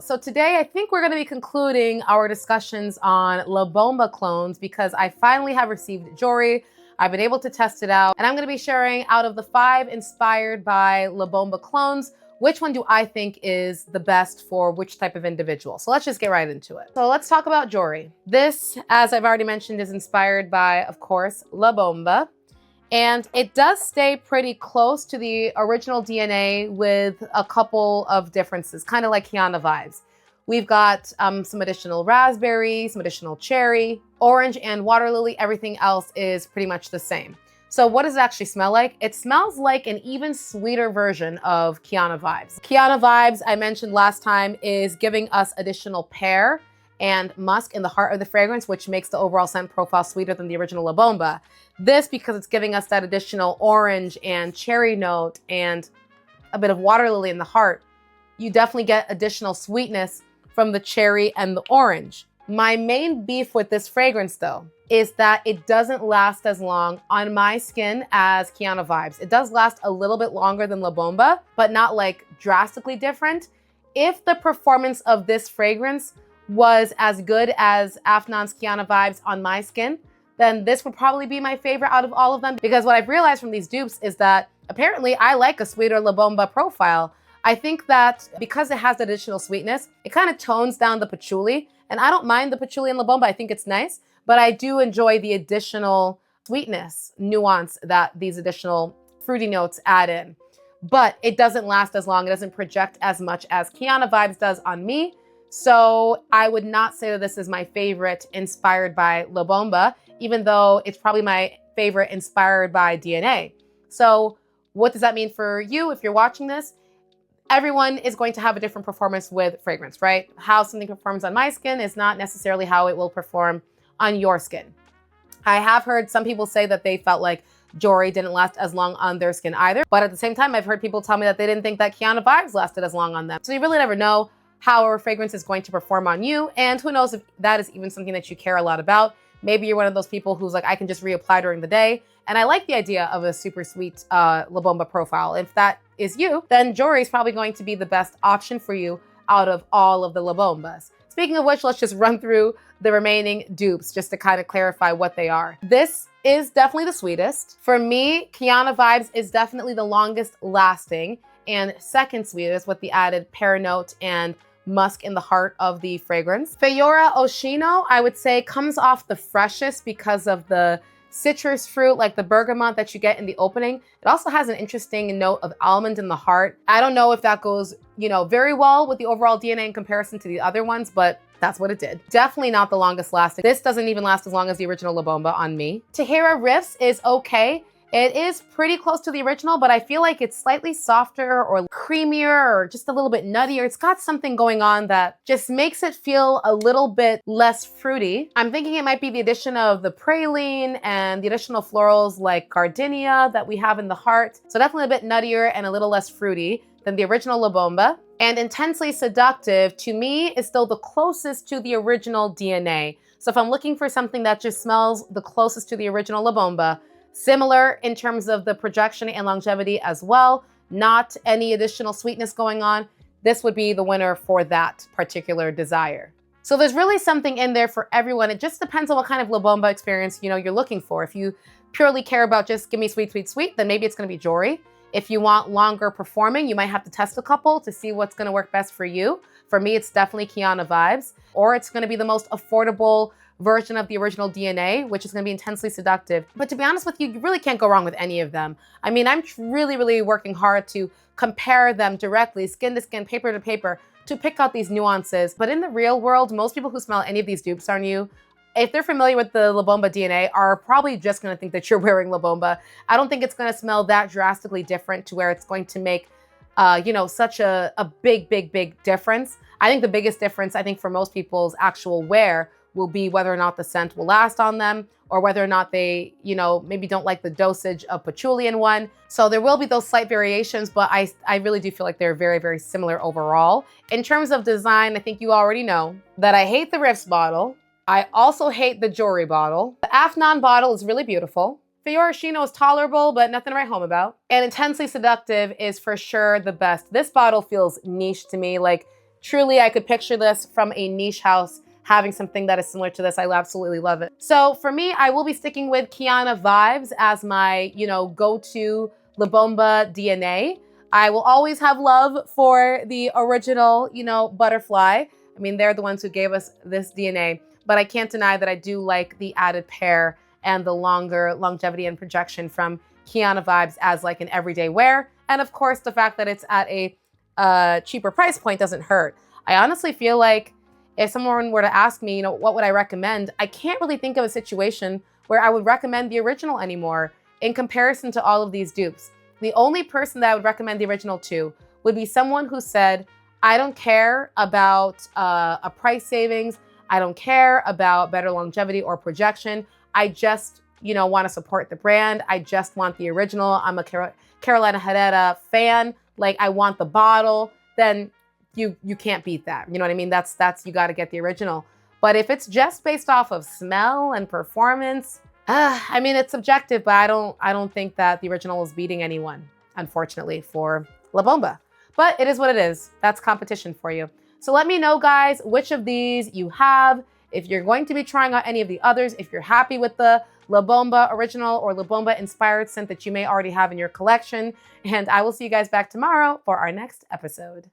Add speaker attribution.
Speaker 1: So today I think we're going to be concluding our discussions on Labomba clones because I finally have received Jouri. I've been able to test it out, and I'm going to be sharing out of the 5 inspired by Labomba clones, which one do I think is the best for which type of individual. So let's just get right into it. So let's talk about Jouri. This, as I've already mentioned, is inspired by, of course, Labomba. And it does stay pretty close to the original DNA with a couple of differences, kind of like Kiana vibes. We've got some additional raspberry, some additional cherry, orange, and water lily. Everything else is pretty much the same. So what does it actually smell like? It smells like an even sweeter version of Kiana vibes. Kiana vibes, I mentioned last time, is giving us additional pear and musk in the heart of the fragrance, which makes the overall scent profile sweeter than the original Labomba. This because it's giving us that additional orange and cherry note and a bit of water lily in the heart. You definitely get additional sweetness from the cherry and the orange. My main beef with this fragrance though is that it doesn't last as long on my skin as Kiana vibes. It does last a little bit longer than Labomba, but not like drastically different. If the performance of this fragrance was as good as Afnan's Kiana vibes on my skin, then this would probably be my favorite out of all of them. Because what I've realized from these dupes is that apparently I like a sweeter Labomba profile. I think that because it has additional sweetness, it kind of tones down the patchouli. And I don't mind the patchouli and Labomba, I think it's nice, but I do enjoy the additional sweetness, nuance that these additional fruity notes add in. But it doesn't last as long, it doesn't project as much as Kiana vibes does on me. So I would not say that this is my favorite inspired by Labomba, even though it's probably my favorite inspired by DNA. So what does that mean for you if you're watching this? Everyone is going to have a different performance with fragrance, right? How something performs on my skin is not necessarily how it will perform on your skin. I have heard some people say that they felt like Jouri didn't last as long on their skin either. But at the same time, I've heard people tell me that they didn't think that Kiana vibes lasted as long on them. So you really never know how a fragrance is going to perform on you. And who knows if that is even something that you care a lot about. Maybe you're one of those people who's like, I can just reapply during the day. And I like the idea of a super sweet Labomba profile. If that is you, then Jouri is probably going to be the best option for you out of all of the Labombas. Speaking of which, let's just run through the remaining dupes just to kind of clarify what they are. This is definitely the sweetest. For me, Kiana vibes is definitely the longest lasting and second sweetest with the added pear note and musk in the heart of the fragrance. Fiora Oshino, I would say, comes off the freshest because of the citrus fruit, like the bergamot that you get in the opening. It also has an interesting note of almond in the heart. I don't know if that goes, very well with the overall DNA in comparison to the other ones, but that's what it did. Definitely not the longest lasting. This doesn't even last as long as the original Labomba on me. Tahira Riffs is okay. It is pretty close to the original, but I feel like it's slightly softer or creamier or just a little bit nuttier. It's got something going on that just makes it feel a little bit less fruity. I'm thinking it might be the addition of the praline and the additional florals like gardenia that we have in the heart. So definitely a bit nuttier and a little less fruity than the original Labomba. And Intensely Seductive, to me, is still the closest to the original DNA. So if I'm looking for something that just smells the closest to the original Labomba, similar in terms of the projection and longevity as well, not any additional sweetness going on, this would be the winner for that particular desire. So there's really something in there for everyone. It just depends on what kind of Labomba experience you're looking for. If you purely care about just give me sweet, sweet, sweet, then maybe it's gonna be Jouri. If you want longer performing, you might have to test a couple to see what's gonna work best for you. For me, it's definitely Kiana vibes, or it's gonna be the most affordable version of the original DNA, which is going to be Intensely Seductive. But to be honest with you, you really can't go wrong with any of them. I mean, I'm really, really working hard to compare them directly, skin to skin, paper to paper, to pick out these nuances. But in the real world, most people who smell any of these dupes on you, if they're familiar with the Labomba DNA, are probably just going to think that you're wearing Labomba. I don't think it's going to smell that drastically different to where it's going to make such a big, big, big difference. I think the biggest difference, for most people's actual wear will be whether or not the scent will last on them or whether or not they, maybe don't like the dosage of patchouli in one. So there will be those slight variations, but I really do feel like they're very, very similar overall. In terms of design, I think you already know that I hate the Riffs bottle. I also hate the Jouri bottle. The Afnan bottle is really beautiful. Fiora Oshino is tolerable, but nothing to write home about. And Intensely Seductive is for sure the best. This bottle feels niche to me. Like, Truly, I could picture this from a niche house having something that is similar to this. I absolutely love it. So for me, I will be sticking with Kiana Vibes as my, go-to Labomba DNA. I will always have love for the original, butterfly. I mean, they're the ones who gave us this DNA, but I can't deny that I do like the added pair and the longer longevity and projection from Kiana Vibes as like an everyday wear. And of course, the fact that it's at a cheaper price point doesn't hurt. I honestly feel like if someone were to ask me, what would I recommend? I can't really think of a situation where I would recommend the original anymore in comparison to all of these dupes. The only person that I would recommend the original to would be someone who said, I don't care about a price savings. I don't care about better longevity or projection. I just, want to support the brand. I just want the original. I'm a Carolina Herrera fan. Like, I want the bottle. Then you can't beat that. You know what I mean? That's you got to get the original. But if it's just based off of smell and performance, I mean, it's subjective, but I don't think that the original is beating anyone, unfortunately, for La Bomba. But it is what it is. That's competition for you. So let me know, guys, which of these you have. If you're going to be trying out any of the others, if you're happy with the La Bomba original or La Bomba inspired scent that you may already have in your collection. And I will see you guys back tomorrow for our next episode.